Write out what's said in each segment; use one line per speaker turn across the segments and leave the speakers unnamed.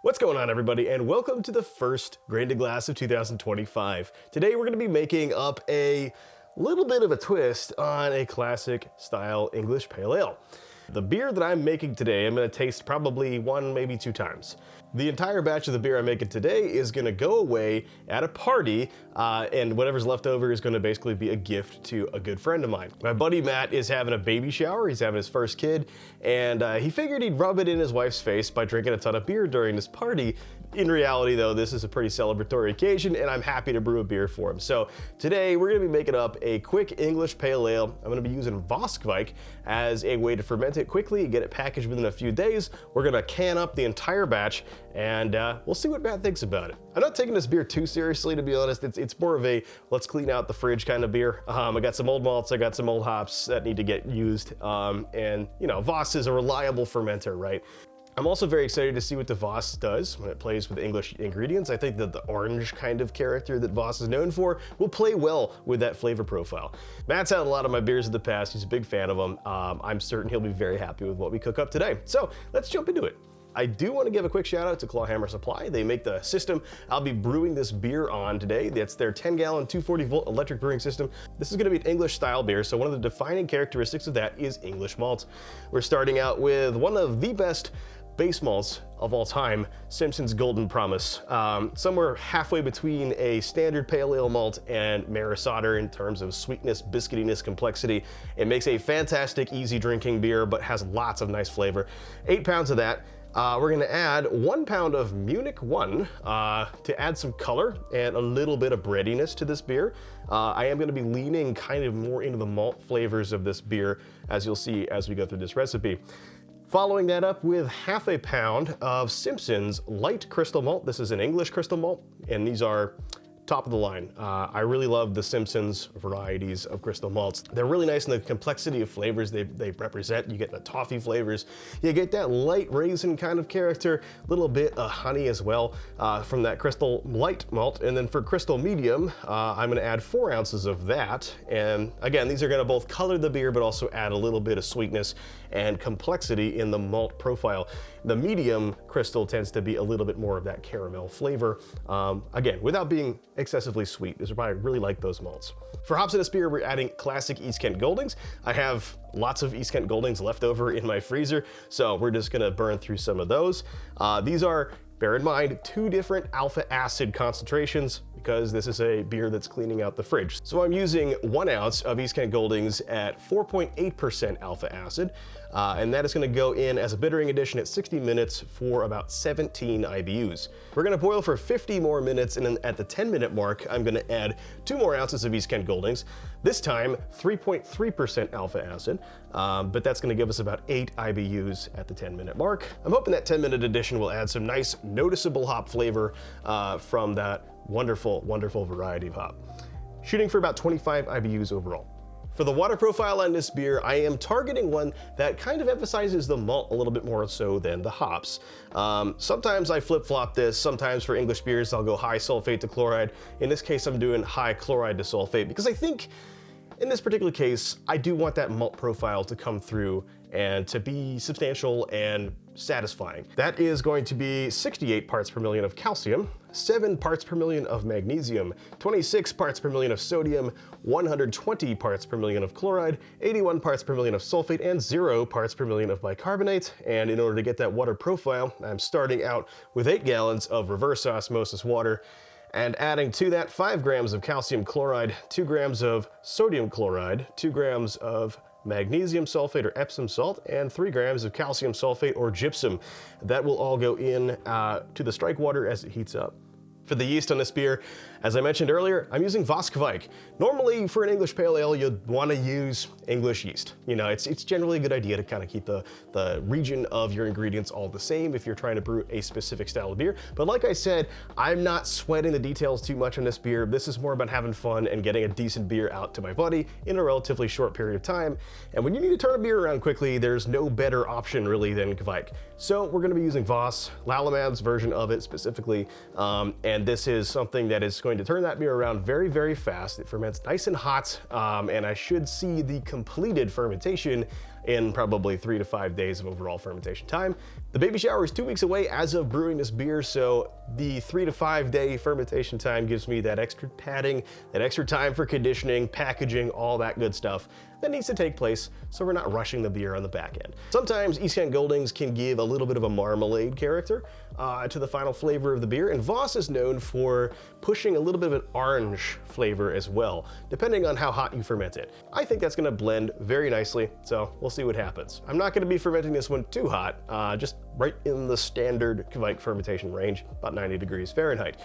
What's going on, everybody, and welcome to the first Grain to Glass of 2025. Today we're going to be making up a little bit of a twist on a classic style English Pale Ale. The beer that I'm making today, I'm going to taste probably one, maybe two times. The entire batch of the beer I'm making today is going to go away at a party, and whatever's left over is going to basically be a gift to a good friend of mine. My buddy Matt is having a baby shower. He's having his first kid, and he figured he'd rub it in his wife's face by drinking a ton of beer during this party. In reality, though, this is a pretty celebratory occasion, and I'm happy to brew a beer for him. So today we're going to be making up a quick English Pale Ale. I'm going to be using VOSS KVEIK as a way to ferment it quickly, get it packaged within a few days. We're going to can up the entire batch, and we'll see what Matt thinks about it. I'm not taking this beer too seriously, to be honest. It's more of a let's clean out the fridge kind of beer. I got some old malts, I got some old hops that need to get used, and you know, VOSS is a reliable fermenter, right? I'm also very excited to see what the VOSS does when it plays with English ingredients. I think that the orange kind of character that VOSS is known for will play well with that flavor profile. Matt's had a lot of my beers in the past. He's a big fan of them. I'm certain he'll be very happy with what we cook up today. So let's jump into it. I do want to give a quick shout out to Clawhammer Supply. They make the system I'll be brewing this beer on today. That's their 10-gallon, 240-volt electric brewing system. This is going to be an English style beer, so one of the defining characteristics of that is English malts. We're starting out with one of the best base malts of all time, Simpson's Golden Promise. Somewhere halfway between a standard pale ale malt and Maris Otter in terms of sweetness, biscuitiness, complexity. It makes a fantastic, easy drinking beer, but has lots of nice flavor. 8 pounds of that. We're gonna add 1 pound of Munich 1 to add some color and a little bit of breadiness to this beer. I am gonna be leaning kind of more into the malt flavors of this beer, as you'll see as we go through this recipe. Following that up with ½ pound of Simpson's Light Crystal Malt. This is an English crystal malt, and these are top of the line. I really love the Simpsons varieties of crystal malts. They're really nice in the complexity of flavors they represent. You get the toffee flavors, you get that light raisin kind of character, a little bit of honey as well from that crystal light malt. And then for crystal medium, I'm gonna add 4 ounces of that. And again, these are gonna both color the beer, but also add a little bit of sweetness and complexity in the malt profile. The medium crystal tends to be a little bit more of that caramel flavor. Again, without being excessively sweet. This is why I really like those malts. For hops in this beer, we're adding classic East Kent Goldings. I have lots of East Kent Goldings left over in my freezer, so we're just gonna burn through some of those. These are, bear in mind, 2 different alpha acid concentrations because this is a beer that's cleaning out the fridge. So I'm using 1 ounce of East Kent Goldings at 4.8% alpha acid, and that is gonna go in as a bittering addition at 60 minutes for about 17 IBUs. We're gonna boil for 50 more minutes, and then at the 10-minute mark, I'm gonna add 2 more ounces of East Kent Goldings, this time 3.3% alpha acid, but that's gonna give us about 8 IBUs at the 10-minute mark. I'm hoping that 10-minute addition will add some nice noticeable hop flavor from that wonderful, wonderful variety of hop. Shooting for about 25 IBUs overall. For the water profile on this beer, I am targeting one that kind of emphasizes the malt a little bit more so than the hops. Sometimes I flip-flop this. Sometimes for English beers, I'll go high sulfate to chloride. In this case, I'm doing high chloride to sulfate because I think in this particular case, I do want that malt profile to come through and to be substantial and satisfying. That is going to be 68 parts per million of calcium, 7 parts per million of magnesium, 26 parts per million of sodium, 120 parts per million of chloride, 81 parts per million of sulfate, and 0 parts per million of bicarbonate. And in order to get that water profile, I'm starting out with 8 gallons of reverse osmosis water, and adding to that 5 grams of calcium chloride, 2 grams of sodium chloride, 2 grams of magnesium sulfate or Epsom salt, and 3 grams of calcium sulfate or gypsum. That will all go in to the strike water as it heats up. For the yeast on this beer, as I mentioned earlier, I'm using VOSS KVEIK. Normally for an English Pale Ale, you'd want to use English yeast. You know, it's generally a good idea to kind of keep the region of your ingredients all the same if you're trying to brew a specific style of beer. But like I said, I'm not sweating the details too much on this beer. This is more about having fun and getting a decent beer out to my buddy in a relatively short period of time. And when you need to turn a beer around quickly, there's no better option really than KVEIK. So we're going to be using VOSS, Lalaman's version of it specifically, and this is something that is going to turn that beer around very, very fast. It ferments nice and hot, and I should see the completed fermentation in probably 3 to 5 days of overall fermentation time. The baby shower is 2 weeks away as of brewing this beer, so the 3 to 5 day fermentation time gives me that extra padding, that extra time for conditioning, packaging, all that good stuff that needs to take place so we're not rushing the beer on the back end. Sometimes East Kent Goldings can give a little bit of a marmalade character to the final flavor of the beer, and Voss is known for pushing a little bit of an orange flavor as well, depending on how hot you ferment it. I think that's gonna blend very nicely, so we'll see what happens. I'm not gonna be fermenting this one too hot, just right in the standard KVEIK fermentation range, about 90 degrees Fahrenheit.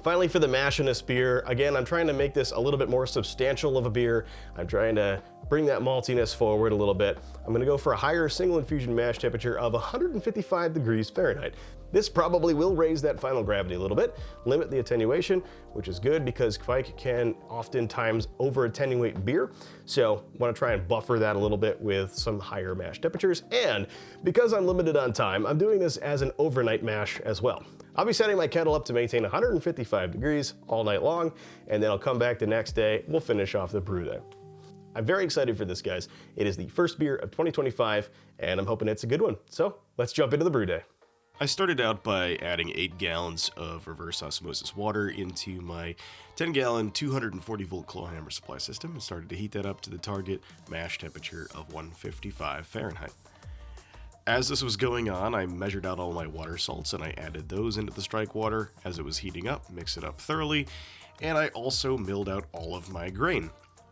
Finally, for the mash in this beer, again, I'm trying to make this a little bit more substantial of a beer. I'm trying to bring that maltiness forward a little bit. I'm gonna go for a higher single infusion mash temperature of 155 degrees Fahrenheit. This probably will raise that final gravity a little bit, limit the attenuation, which is good because KVEIK can oftentimes over attenuate beer. So I wanna try and buffer that a little bit with some higher mash temperatures. And because I'm limited on time, I'm doing this as an overnight mash as well. I'll be setting my kettle up to maintain 155 degrees all night long, and then I'll come back the next day, we'll finish off the brew day. I'm very excited for this, guys. It is the first beer of 2025, and I'm hoping it's a good one. So let's jump into the brew day.
I started out by adding 8 gallons of reverse osmosis water into my 10-gallon 240-volt Cloheimer supply system and started to heat that up to the target mash temperature of 155 Fahrenheit. As this was going on, I measured out all my water salts and I added those into the strike water as it was heating up, mixed it up thoroughly, and I also milled out all of my grain.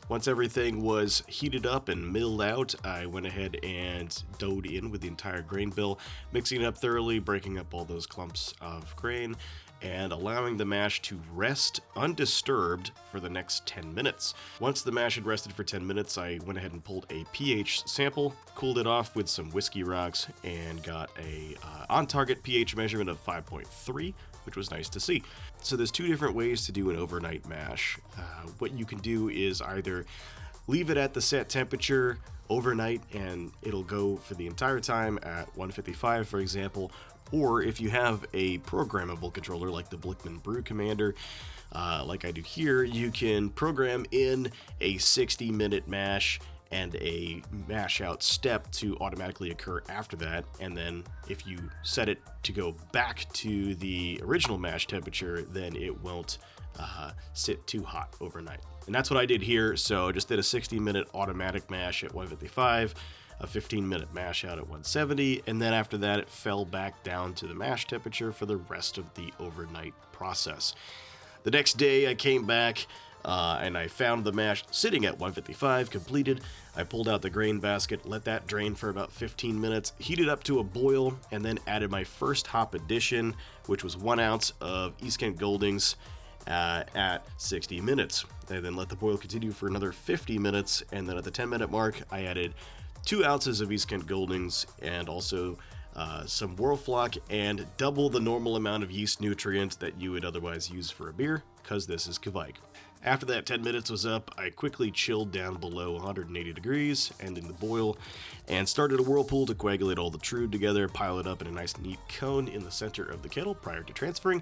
Once everything was heated up and milled out, I went ahead and dough'd in with the entire grain bill, mixing it up thoroughly, breaking up all those clumps of grain, and allowing the mash to rest undisturbed for the next 10 minutes. Once the mash had rested for 10 minutes, I went ahead and pulled a pH sample, cooled it off with some whiskey rocks, and got a on-target pH measurement of 5.3, which was nice to see. So there's 2 different ways to do an overnight mash. What you can do is either leave it at the set temperature overnight and it'll go for the entire time at 155, for example, or if you have a programmable controller like the Blickman Brew Commander, like I do here, you can program in a 60-minute mash and a mash out step to automatically occur after that. And then if you set it to go back to the original mash temperature, then it won't sit too hot overnight. And that's what I did here. So I just did a 60-minute automatic mash at 155, a 15-minute mash out at 170, and then after that it fell back down to the mash temperature for the rest of the overnight process. The next day I came back and I found the mash sitting at 155 completed. I pulled out the grain basket, let that drain for about 15 minutes, heated up to a boil, and then added my first hop addition, which was 1 ounce of East Kent Goldings at 60 minutes. I then let the boil continue for another 50 minutes, and then at the 10-minute mark I added 2 ounces of East Kent Goldings and also some Whirlflock and double the normal amount of yeast nutrient that you would otherwise use for a beer, because this is KVEIK. After that 10 minutes was up, I quickly chilled down below 180 degrees, ending the boil, and started a whirlpool to coagulate all the trude together, pile it up in a nice neat cone in the center of the kettle prior to transferring.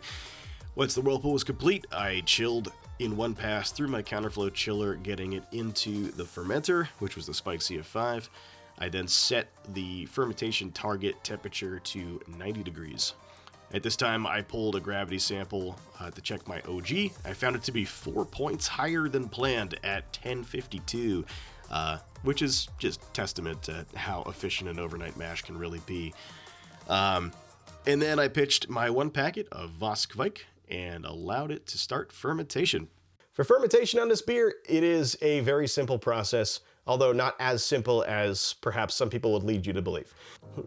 Once the whirlpool was complete, I chilled in one pass through my counterflow chiller, getting it into the fermenter, which was the Spike CF5. I then set the fermentation target temperature to 90 degrees. At this time, I pulled a gravity sample to check my OG. I found it to be 4 points higher than planned at 1052, which is just testament to how efficient an overnight mash can really be. And then I pitched my 1 packet of VOSS KVEIK and allowed it to start fermentation.
For fermentation on this beer, it is a very simple process, although not as simple as perhaps some people would lead you to believe.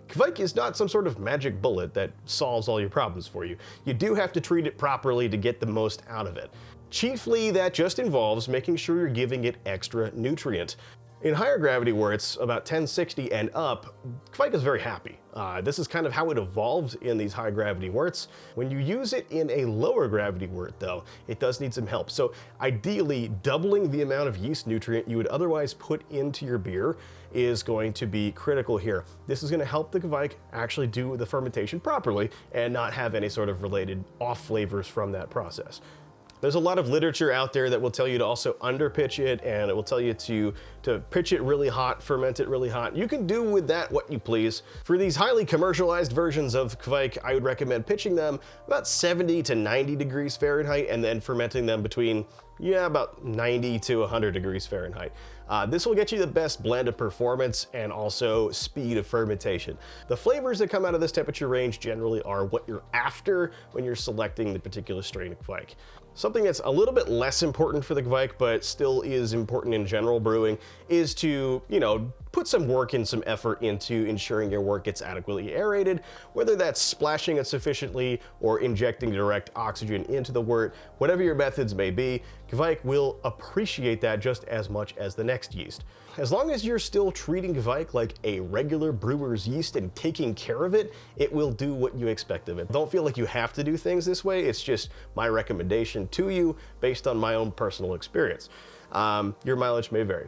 KVEIK is not some sort of magic bullet that solves all your problems for you. You do have to treat it properly to get the most out of it. Chiefly, that just involves making sure you're giving it extra nutrient. In higher gravity worts, about 1060 and up, KVEIK is very happy. This is kind of how it evolved in these high gravity worts. When you use it in a lower gravity wort though, it does need some help. So ideally, doubling the amount of yeast nutrient you would otherwise put into your beer is going to be critical here. This is gonna help the KVEIK actually do the fermentation properly and not have any sort of related off flavors from that process. There's a lot of literature out there that will tell you to also underpitch it, and it will tell you to pitch it really hot, ferment it really hot. You can do with that what you please. For these highly commercialized versions of Kveik, I would recommend pitching them about 70 to 90 degrees Fahrenheit and then fermenting them between, about 90 to 100 degrees Fahrenheit. This will get you the best blend of performance and also speed of fermentation. The flavors that come out of this temperature range generally are what you're after when you're selecting the particular strain of Kveik. Something that's a little bit less important for the Kveik, but still is important in general brewing, is to, put some work and some effort into ensuring your wort gets adequately aerated, whether that's splashing it sufficiently or injecting direct oxygen into the wort. Whatever your methods may be, Kveik will appreciate that just as much as the next yeast. As long as you're still treating Kveik like a regular brewer's yeast and taking care of it, it will do what you expect of it. Don't feel like you have to do things this way. It's just my recommendation to you based on my own personal experience. Your mileage may vary.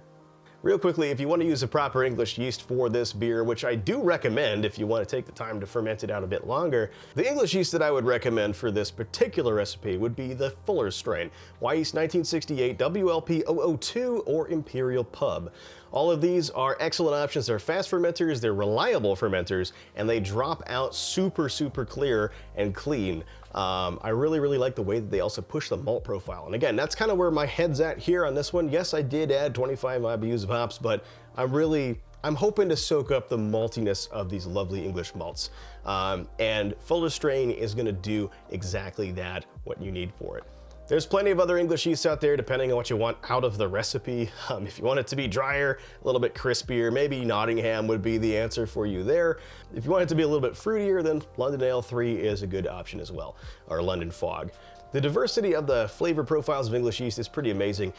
Real quickly, if you want to use a proper English yeast for this beer, which I do recommend if you want to take the time to ferment it out a bit longer, the English yeast that I would recommend for this particular recipe would be the Fuller strain, Wyeast 1968, WLP 002, or Imperial Pub. All of these are excellent options. They're fast fermenters, they're reliable fermenters, and they drop out super clear and clean. I really like the way that they also push the malt profile. And again, that's kind of where my head's at here on this one. Yes, I did add 25 IBUs of hops, but I'm hoping to soak up the maltiness of these lovely English malts. And Fuller strain is gonna do exactly that, what you need for it. There's plenty of other English yeasts out there depending on what you want out of the recipe. If you want it to be drier, a little bit crispier, maybe Nottingham would be the answer for you there. If you want it to be a little bit fruitier, then London Ale 3 is a good option as well, or London Fog. The diversity of the flavor profiles of English yeast is pretty amazing.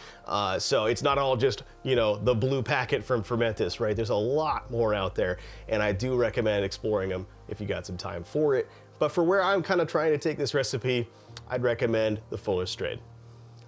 So it's not all just, the blue packet from Fermentis, right? There's a lot more out there, and I do recommend exploring them if you got some time for it. But for where I'm kind of trying to take this recipe, I'd recommend the Fuller strain.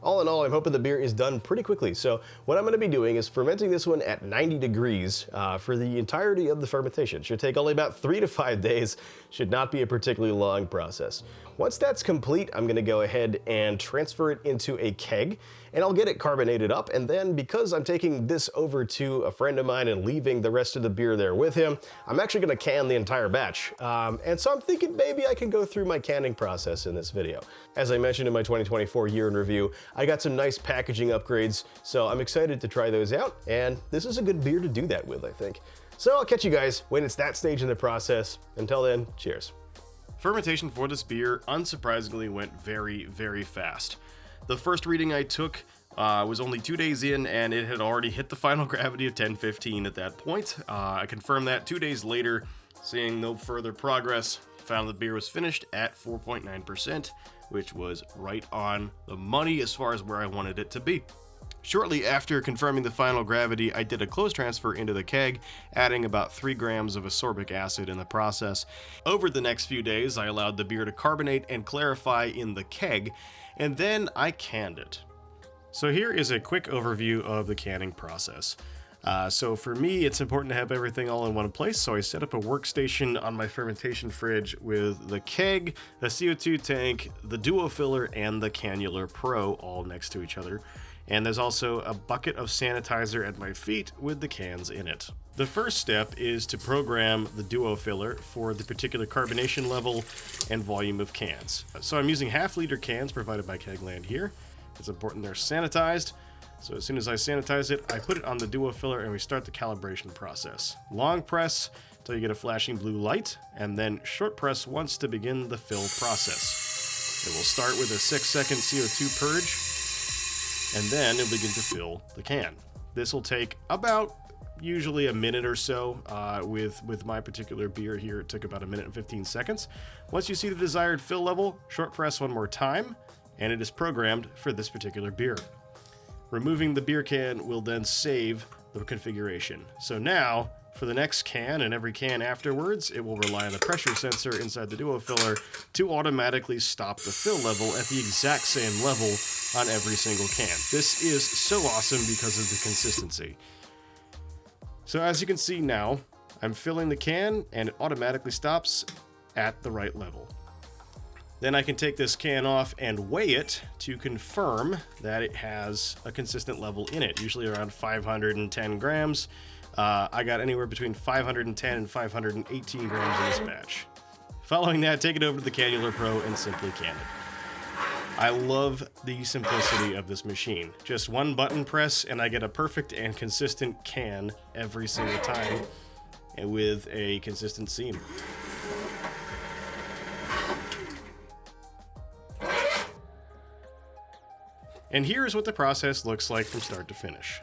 All in all, I'm hoping the beer is done pretty quickly. So what I'm going to be doing is fermenting this one at 90 degrees for the entirety of the fermentation. Should take only about 3 to 5 days. Should not be a particularly long process. Once that's complete, I'm going to go ahead and transfer it into a keg, and I'll get it carbonated up. And then, because I'm taking this over to a friend of mine and leaving the rest of the beer there with him, I'm actually going to can the entire batch. And so I'm thinking maybe I can go through my canning process in this video. As I mentioned in my 2024 year in review, I got some nice packaging upgrades, so I'm excited to try those out, and this is a good beer to do that with, I think. So I'll catch you guys when it's that stage in the process. Until then, cheers.
Fermentation for this beer, unsurprisingly, went very fast. The first reading I took was only 2 days in, and it had already hit the final gravity of 1015 at that point. I confirmed that 2 days later, seeing no further progress, found the beer was finished at 4.9%, which was right on the money as far as where I wanted it to be. Shortly after confirming the final gravity, I did a close transfer into the keg, adding about 3 grams of ascorbic acid in the process. Over the next few days, I allowed the beer to carbonate and clarify in the keg, and then I canned it. So here is a quick overview of the canning process. So for me, it's important to have everything all in one place, so I set up a workstation on my fermentation fridge with the keg, the CO2 tank, the Duofiller, and the Cannular Pro all next to each other. And there's also a bucket of sanitizer at my feet with the cans in it. The first step is to program the Duofiller for the particular carbonation level and volume of cans. So I'm using half-liter cans provided by Kegland here. It's important they're sanitized. So as soon as I sanitize it, I put it on the Duofiller and we start the calibration process. Long press until you get a flashing blue light, and then short press once to begin the fill process. It will start with a 6-second CO2 purge, and then it'll begin to fill the can. This will take about usually a minute or so. With my particular beer here, it took about 1 minute and 15 seconds. Once you see the desired fill level, short press one more time, and it is programmed for this particular beer. Removing the beer can will then save the configuration. So now, for the next can and every can afterwards, it will rely on the pressure sensor inside the Duofiller to automatically stop the fill level at the exact same level on every single can. This is so awesome because of the consistency. So as you can see now, I'm filling the can and it automatically stops at the right level. Then I can take this can off and weigh it to confirm that it has a consistent level in it, usually around 510 grams. I got anywhere between 510 and 518 grams in this batch. Following that, take it over to the Cannular Pro and simply can it. I love the simplicity of this machine. Just one button press and I get a perfect and consistent can every single time, and with a consistent seam. And here's what the process looks like from start to finish.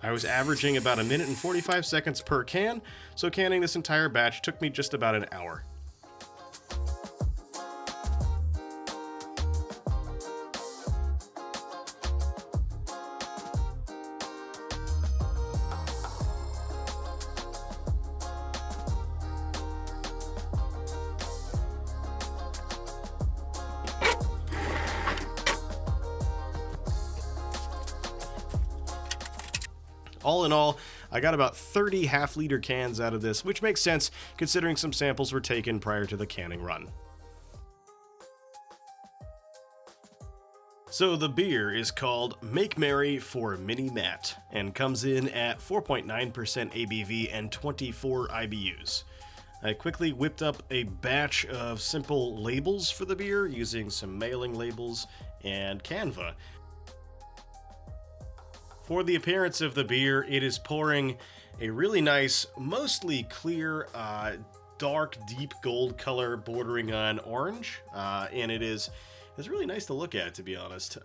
I was averaging about 1 minute and 45 seconds per can, so canning this entire batch took me just about an hour. All in all, I got about 30 half-liter cans out of this, which makes sense considering some samples were taken prior to the canning run. So the beer is called Make Merry for Mini Matt and comes in at 4.9% ABV and 24 IBUs. I quickly whipped up a batch of simple labels for the beer using some mailing labels and Canva. For the appearance of the beer, it is pouring a really nice, mostly clear, dark, deep gold color bordering on orange, and it's really nice to look at, to be honest.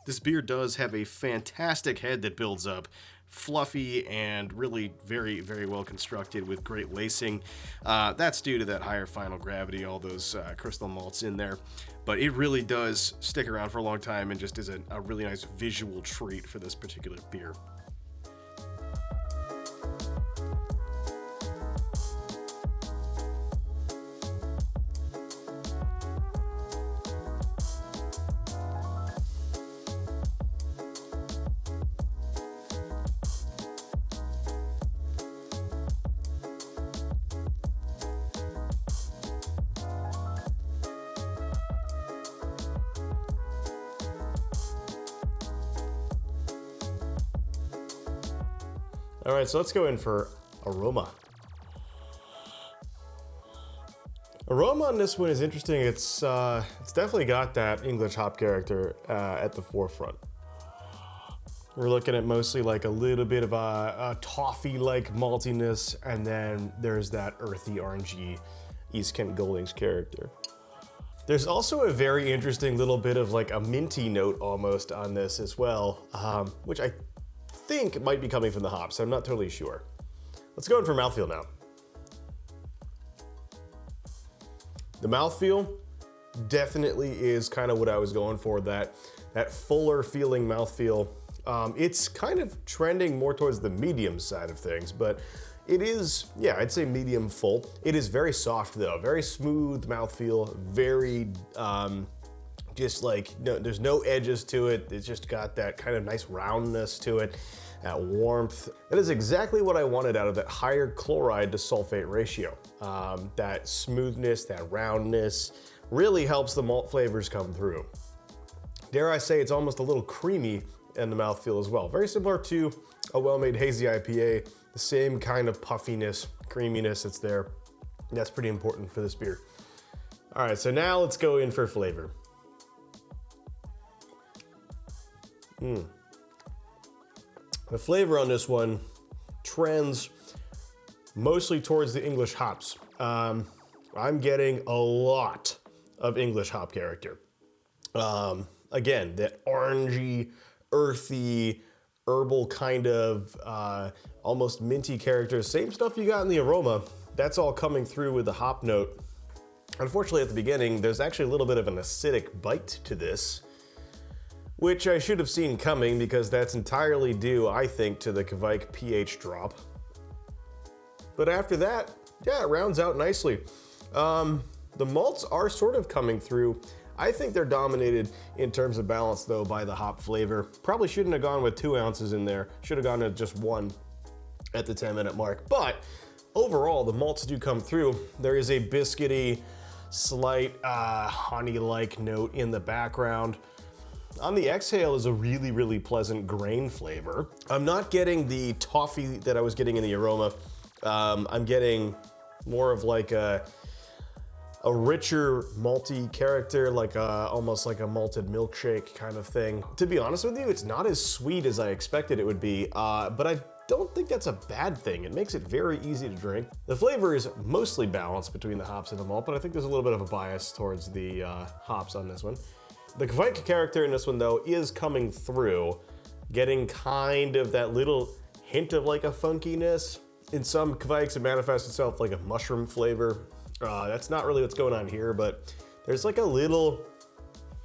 This beer does have a fantastic head that builds up, fluffy and really very, very well constructed with great lacing. That's due to that higher final gravity, all those crystal malts in there. But it really does stick around for a long time and just is a really nice visual treat for this particular beer.
All right, so let's go in for aroma. Aroma on this one is interesting. It's definitely got that English hop character at the forefront. We're looking at mostly like a little bit of a toffee-like maltiness, and then there's that earthy, orangey East Kent Goldings character. There's also a very interesting little bit of like a minty note almost on this as well, which I think it might be coming from the hops. I'm not totally sure. Let's go in for mouthfeel now. The mouthfeel definitely is kind of what I was going for, that fuller feeling mouthfeel. It's kind of trending more towards the medium side of things, but it is, yeah, I'd say medium full. It is very soft though, very smooth mouthfeel, very, just like, no, there's no edges to it. It's just got that kind of nice roundness to it, that warmth. That is exactly what I wanted out of that higher chloride to sulfate ratio. That smoothness, that roundness really helps the malt flavors come through. Dare I say it's almost a little creamy in the mouthfeel as well. Very similar to a well-made hazy IPA, the same kind of puffiness, creaminess that's there. That's pretty important for this beer. All right, so now let's go in for flavor. The flavor on this one trends mostly towards the English hops. I'm getting a lot of English hop character. Again, that orangey, earthy, herbal kind of almost minty character. Same stuff you got in the aroma. That's all coming through with the hop note. Unfortunately, at the beginning, there's actually a little bit of an acidic bite to this, which I should have seen coming because that's entirely due, I think, to the KVEIK pH drop. But after that, yeah, it rounds out nicely. The malts are sort of coming through. I think they're dominated in terms of balance though by the hop flavor. Probably shouldn't have gone with 2 ounces in there. Should have gone to just 1 at the 10-minute mark. But overall, the malts do come through. There is a biscuity, slight honey-like note in the background. On the exhale is a really, really pleasant grain flavor. I'm not getting the toffee that I was getting in the aroma. I'm getting more of like a richer malty character, like almost like a malted milkshake kind of thing. To be honest with you, it's not as sweet as I expected it would be, but I don't think that's a bad thing. It makes it very easy to drink. The flavor is mostly balanced between the hops and the malt, but I think there's a little bit of a bias towards the hops on this one. The Kveik character in this one, though, is coming through, getting kind of that little hint of like a funkiness. In some Kveiks, it manifests itself like a mushroom flavor. That's not really what's going on here, but there's like a little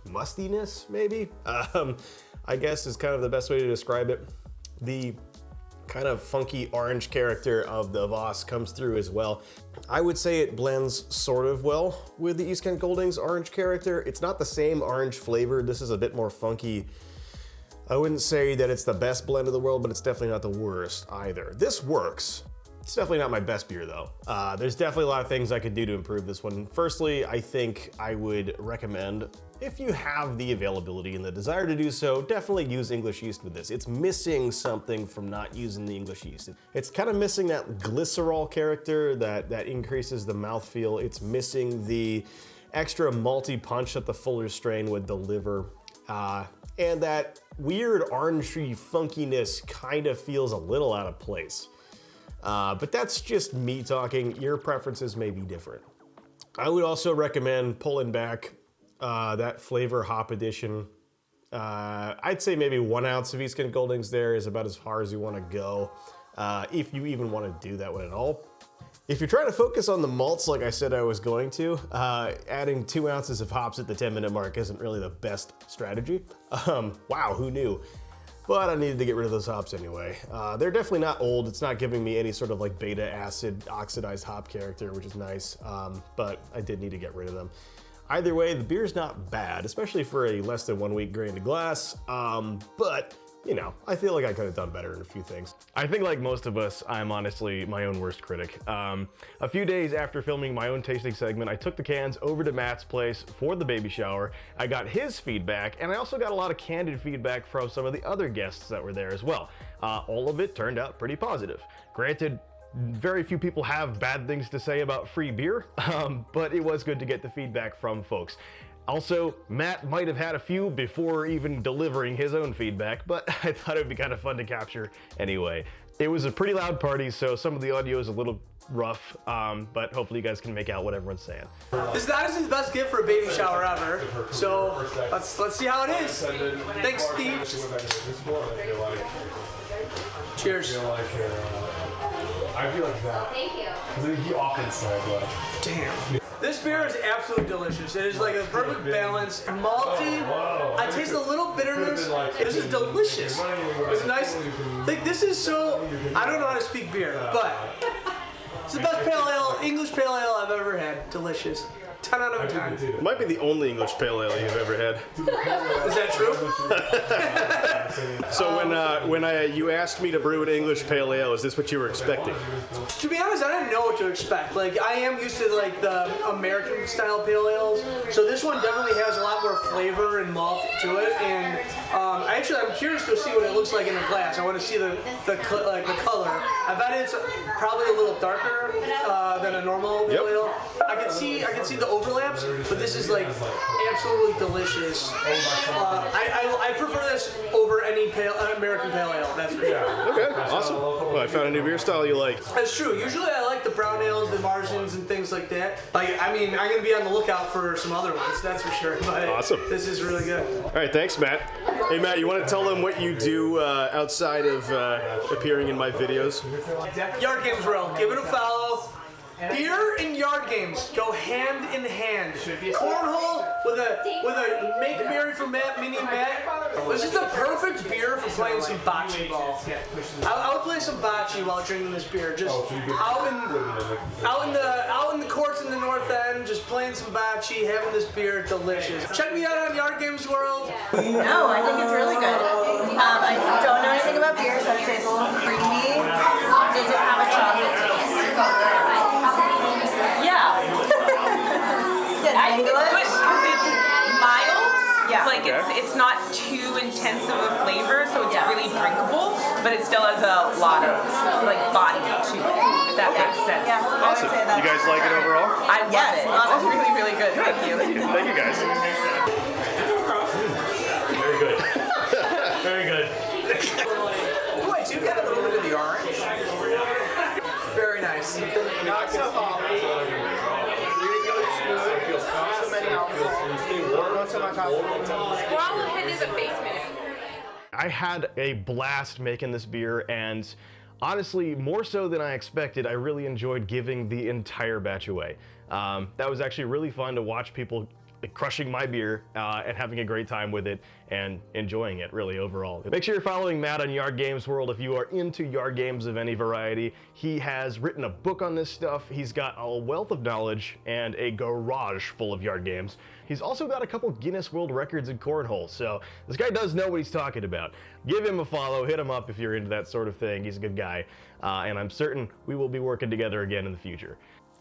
mustiness, maybe? I guess is kind of the best way to describe it. The kind of funky orange character of the VOSS comes through as well. I would say it blends sort of well with the East Kent Golding's orange character. It's not the same orange flavor. This is a bit more funky. I wouldn't say that it's the best blend of the world, but it's definitely not the worst either. This works. It's definitely not my best beer though. There's definitely a lot of things I could do to improve this one. Firstly, I think I would recommend, if you have the availability and the desire to do so, definitely use English yeast with this. It's missing something from not using the English yeast. It's kind of missing that glycerol character that increases the mouthfeel. It's missing the extra malty punch that the fuller strain would deliver. And that weird orangey funkiness kind of feels a little out of place. But that's just me talking. Your preferences may be different. I would also recommend pulling back that flavor hop addition. I'd say maybe 1 ounce of East Kent Goldings there is about as far as you want to go, if you even want to do that one at all. If you're trying to focus on the malts like I said I was going to, adding 2 ounces of hops at the 10-minute mark isn't really the best strategy. Wow, who knew? But I needed to get rid of those hops anyway. They're definitely not old. It's not giving me any sort of like beta acid oxidized hop character, which is nice, but I did need to get rid of them. Either way, the beer's not bad, especially for a less than 1 week grain to glass, but you know, I feel like I could have done better in a few things. I think like most of us, I'm honestly my own worst critic. A few days after filming my own tasting segment, I took the cans over to Matt's place for the baby shower. I got his feedback, and I also got a lot of candid feedback from some of the other guests that were there as well. All of it turned out pretty positive. Granted, very few people have bad things to say about free beer, but it was good to get the feedback from folks. Also, Matt might have had a few before even delivering his own feedback, but I thought it would be kind of fun to capture anyway. It was a pretty loud party, so some of the audio is a little rough, but hopefully you guys can make out what everyone's saying.
This is honestly the best gift for a baby shower ever, so let's see how it is. Thanks, Steve. Cheers.
I feel like that. Thank you. He often said like,
damn. This beer is absolutely delicious. It is like a perfect balance. Malty. I taste a little bitterness. This is delicious. It's nice. Like this is so. I don't know how to speak beer, but it's the best pale ale, English pale ale I've ever had. Delicious. 10 out of 10.
It might be the only English pale ale you've ever had.
Is that true?
So when you asked me to brew an English pale ale, is this what you were expecting?
To be honest, I didn't know what to expect. Like I am used to like the American style pale ales, so this one definitely has a lot more flavor and malt to it. And I'm curious to see what it looks like in the glass. I want to see the color. I bet it's probably a little darker than a normal pale ale. I can see the overlaps, but this is like absolutely delicious. I prefer this over any American pale ale. That's for sure.
Okay, awesome. Well, I found a new beer style you like.
That's true. Usually I like the brown ales, the Marzens, and things like that. Like, I mean, I'm gonna be on the lookout for some other ones. That's for sure. But
awesome.
This is really good.
All right, thanks, Matt. Hey, Matt, you want to tell them what you do outside of appearing in my videos?
Yard Games Row. Give it a follow. Beer and yard games go hand in hand. Cornhole with a Make Merry for Matt, Mini Matt. This is the perfect beer for playing some bocce ball. I would play some bocce while drinking this beer. Just out in the courts in the North End, just playing some bocce, having this beer, delicious. Check me out on Yard Games World.
No, I think it's really good. I don't know anything about beer, so I'd say it's a little creamy. Does it have a chocolate taste? Yeah. handle it.
Good because it's mild.
Yeah.
Like it's not too intense of a flavor, so it's really drinkable, but it still has a lot of like body to it. If that makes sense.
Yeah, I would say that.
You guys like it overall?
I love it.
Love
It's really, really good. Thank you.
Thank you guys. Very good. Very good.
Ooh, I do get a little bit of the orange. Very nice. Not so hoppy. Really smooth. Not so many alcohol. Not so much alcohol.
We're all headed to the basement.
I had a blast making this beer, and honestly, more so than I expected, I really enjoyed giving the entire batch away. That was actually really fun to watch people crushing my beer and having a great time with it and enjoying it really overall. Make sure you're following Matt on Yard Games World if you are into yard games of any variety. He has written a book on this stuff. He's got a wealth of knowledge and a garage full of yard games. He's also got a couple Guinness World Records in cornhole, so this guy does know what he's talking about. Give him a follow, hit him up if you're into that sort of thing. He's a good guy, and I'm certain we will be working together again in the future.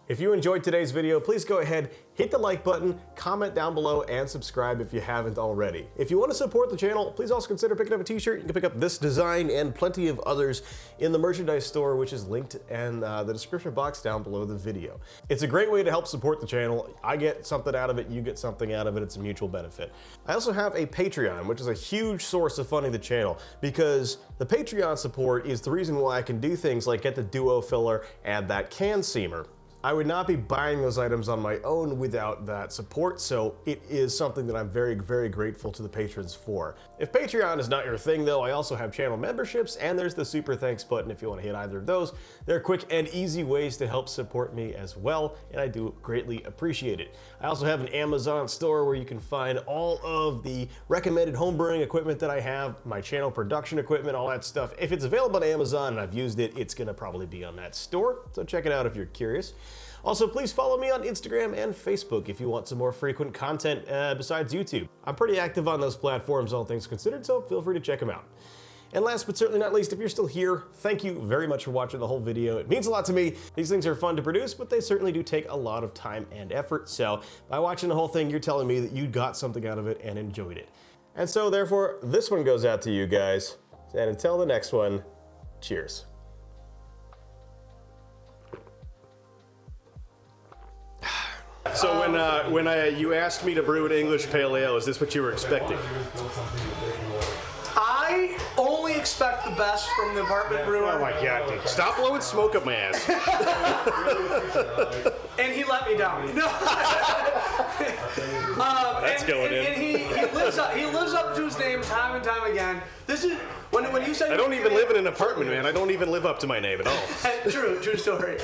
If you enjoyed today's video, please go ahead, hit the like button, comment down below, and subscribe if you haven't already. If you want to support the channel, please also consider picking up a t-shirt. You can pick up this design and plenty of others in the merchandise store, which is linked in the description box down below the video. It's a great way to help support the channel. I get something out of it, you get something out of it, it's a mutual benefit. I also have a Patreon, which is a huge source of funding the channel, because the Patreon support is the reason why I can do things like get the Duofiller and that can seamer. I would not be buying those items on my own without that support, so it is something that I'm very, very grateful to the patrons for. If Patreon is not your thing though, I also have channel memberships, and there's the super thanks button if you want to hit either of those. They're quick and easy ways to help support me as well, and I do greatly appreciate it. I also have an Amazon store where you can find all of the recommended homebrewing equipment that I have, my channel production equipment, all that stuff. If it's available on Amazon and I've used it, it's gonna probably be on that store, so check it out if you're curious. Also, please follow me on Instagram and Facebook if you want some more frequent content besides YouTube. I'm pretty active on those platforms, all things considered, so feel free to check them out. And last but certainly not least, if you're still here, thank you very much for watching the whole video. It means a lot to me. These things are fun to produce, but they certainly do take a lot of time and effort. So by watching the whole thing, you're telling me that you got something out of it and enjoyed it. And so therefore, this one goes out to you guys. And until the next one, cheers. So when you asked me to brew an English pale ale, is this what you were expecting?
I only expect the best from the apartment brewer.
Oh my God, dude. Stop blowing smoke up my ass.
And he let me down. No.
That's going in.
And he lives up to his name time and time again. This is when you said
I don't even live in an apartment, man. I don't even live up to my name at all.
True story.